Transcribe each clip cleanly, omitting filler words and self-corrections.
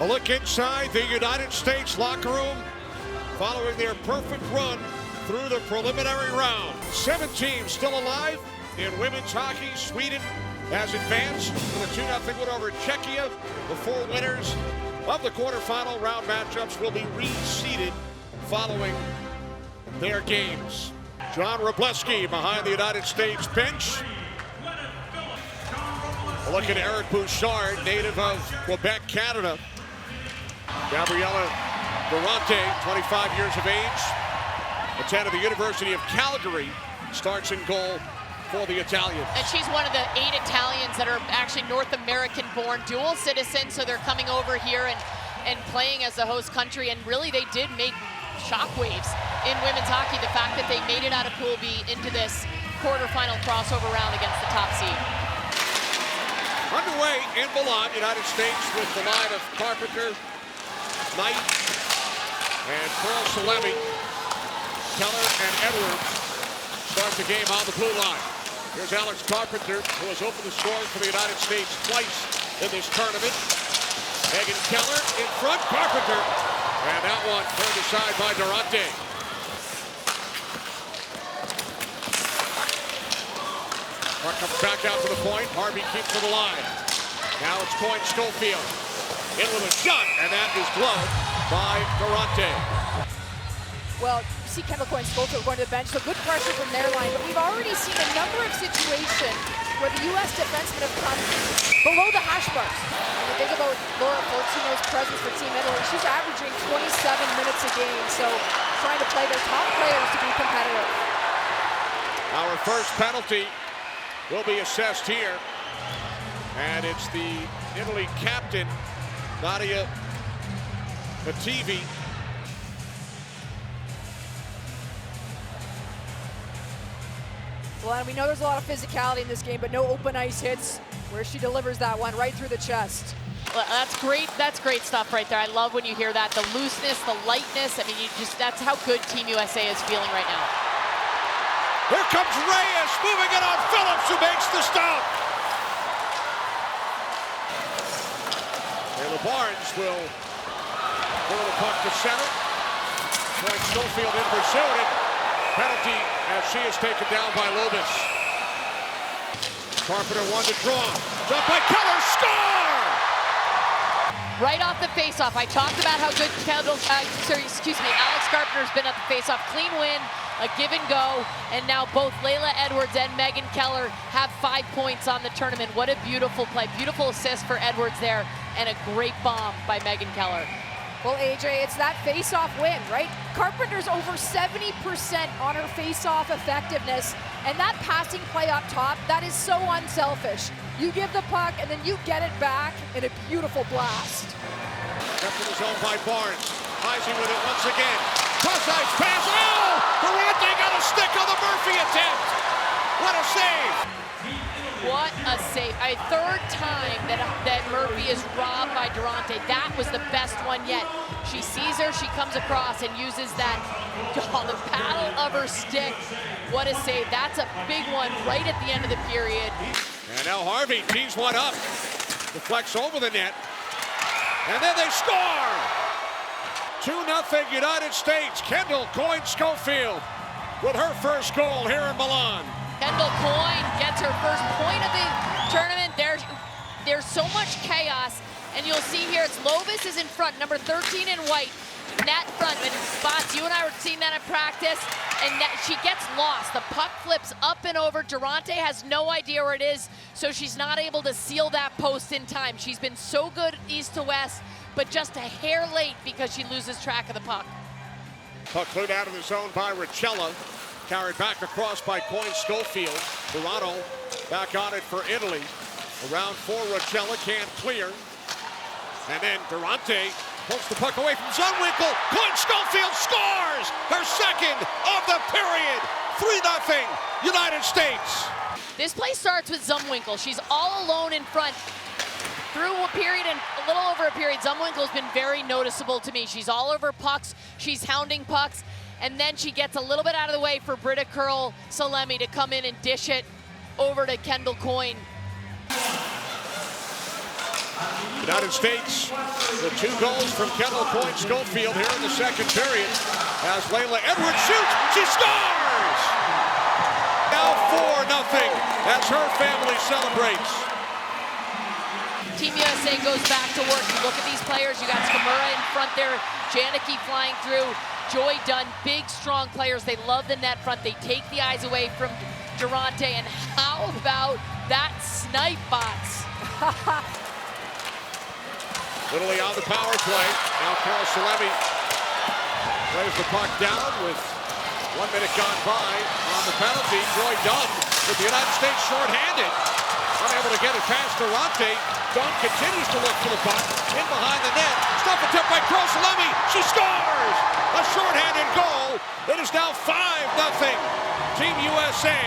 A look inside the United States locker room following their perfect run through the preliminary round. 7 teams still alive in women's hockey. Sweden has advanced with a 2-0 win over Czechia. The 4 winners of the quarterfinal round matchups will be reseeded following their games. John Wroblewski behind the United States bench. A look at Eric Bouchard, native of Quebec, Canada. Gabriella Durante, 25 years of age, attended the University of Calgary, starts in goal for the Italians. And she's one of the 8 Italians that are actually North American-born dual citizens, so they're coming over here and playing as the host country, and really they did make shockwaves in women's hockey. The fact that they made it out of Pool B into this quarterfinal crossover round against the top seed. Underway in Milan, United States, with the line of Carpenter, Knight, and Pearl Salemi. Keller and Edwards start the game on the blue line. Here's Alex Carpenter, who has opened the scoring for the United States twice in this tournament. Megan Keller in front, Carpenter, and that one turned aside by Durante. Puck comes back out to the point. Harvey keeps to the line. Now it's Coyne Schofield. In with a shot, and that is gloved by Durante. Well, you see Kendall Coyne Schofield going to the bench, so good pressure from their line, but we've already seen a number of situations where the U.S. defensemen have come below the hash marks. When you think about Laura Fortino's presence for Team Italy, she's averaging 27 minutes a game, so trying to play their top players to be competitive. Our first penalty will be assessed here, and it's the Italy captain, Nadia Mativi. Well, and we know there's a lot of physicality in this game, but no open ice hits where she delivers that one right through the chest. Well, that's great stuff right there. I love when you hear that, the looseness, the lightness. I mean, that's how good Team USA is feeling right now. Here comes Reyes, moving it on Phillips, who makes the stop. Taylor Barnes will pull the puck to center. Coyne Schofield in pursuit, and penalty as she is taken down by Lobis. Carpenter one to draw. Jump by Keller, score! Right off the faceoff, I talked about how good Alex Carpenter's been at the faceoff. Clean win, a give and go, and now both Layla Edwards and Megan Keller have 5 points on the tournament. What a beautiful play. Beautiful assist for Edwards there, and a great bomb by Megan Keller. Well, AJ, it's that face-off win, right? Carpenter's over 70% on her face-off effectiveness, and that passing play up top, that is so unselfish. You give the puck, and then you get it back in a beautiful blast. Kept in the zone by Barnes. Heisey with it once again. Cross-ice pass. Oh! Durante got a stick on the Murphy attempt. What a save! What a save. A third time that Murphy is robbed by Durante. That was the best one yet. She sees her, she comes across and uses that, the paddle of her stick. What a save. That's a big one right at the end of the period. And now Harvey tees one up. Deflects over the net. And then they score! 2-0 United States. Kendall Coyne Schofield with her first goal here in Milan. Kendall Coyne gets her first point of the tournament. There's so much chaos, and you'll see here it's Lovis is in front, number 13 in white, net front. And Spots, you and I were seeing that at practice, and she gets lost. The puck flips up and over. Durante has no idea where it is, so she's not able to seal that post in time. She's been so good east to west, but just a hair late because she loses track of the puck. Puck cleared out of the zone by Richella. Carried back across by Coyne Schofield. Toronto back on it for Italy. Around 4, Richella can't clear. And then Durante pulls the puck away from Zumwinkle. Coyne Schofield scores! Her second of the period. 3-0 United States. This play starts with Zumwinkle. She's all alone in front. Through a period and a little over a period, Zumwinkle's been very noticeable to me. She's all over pucks. She's hounding pucks. And then she gets a little bit out of the way for Britta Curl Salemi to come in and dish it over to Kendall Coyne. United States, the 2 goals from Kendall Coyne Schofield here in the second period. As Layla Edwards shoots, she scores! Now 4-0 as her family celebrates. Team USA goes back to work. You look at these players, you got Skamura in front there, Janicki flying through, Joy Dunn, big, strong players. They love the net front. They take the eyes away from Durante. And how about that snipe, Bots? Italy on the power play. Now Carol Salemi plays the puck down with 1 minute gone by on the penalty. Joy Dunn with the United States shorthanded. Unable to get it past Durante. Dunn continues to look for the puck. In behind the net. Stuff attempt by Carol Salemi. She scores! A shorthanded goal. It is now 5-0. Team USA.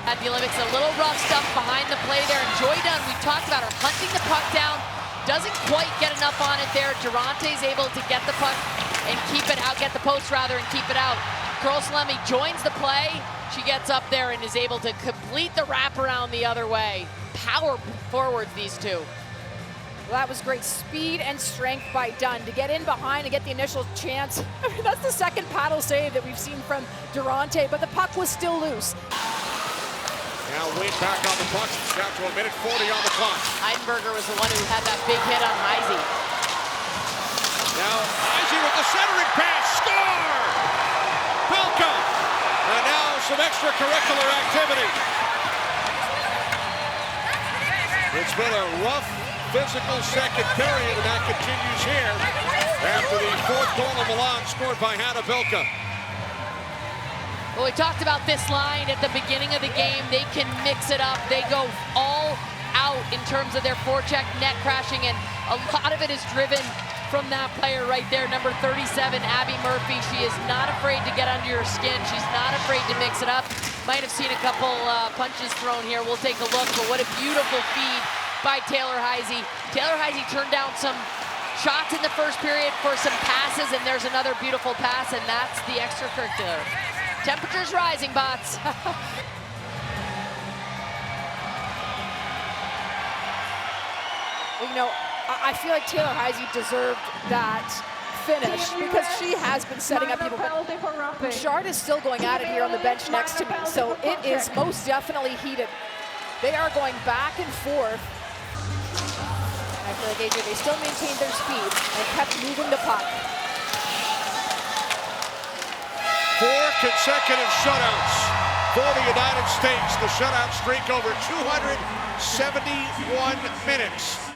At the Olympics, a little rough stuff behind the play there. And Joy Dunn, we talked about her hunting the puck down. Doesn't quite get enough on it there. Durante's able to get the puck and keep it out, get the post rather, and keep it out. Carol Salemi joins the play. She gets up there and is able to complete the wraparound the other way. Power forwards, these two. Well, that was great speed and strength by Dunn to get in behind and get the initial chance. I mean, that's the second paddle save that we've seen from Durante, but the puck was still loose. Now Wade back on the puck. Down to 1 minute 40 on the clock. Heidenberger was the one who had that big hit on Heisey. Now Heisey with the centering pass. Score! Belka! And now some extracurricular activity. It's been a rough physical second period, and that continues here after the 4th goal of Milan scored by Hannah Belka. Well, we talked about this line at the beginning of the game. They can mix it up. They go all out in terms of their forecheck net crashing, and a lot of it is driven from that player right there, number 37, Abby Murphy. She is not afraid to get under your skin. She's not afraid to mix it up. Might have seen a couple punches thrown here. We'll take a look, but what a beautiful feed by Taylor Heisey. Taylor Heisey turned down some shots in the first period for some passes, and there's another beautiful pass, and that's the extracurricular. Temperatures rising, Bots. Well, you know, I feel like Taylor Heisey deserved that finish because she has been setting up people. But Shard is still going at it here on the bench next to me, so it is most definitely heated. They are going back and forth. I feel like AJ, they still maintained their speed and kept moving the puck. 4 consecutive shutouts for the United States. The shutout streak over 271 minutes.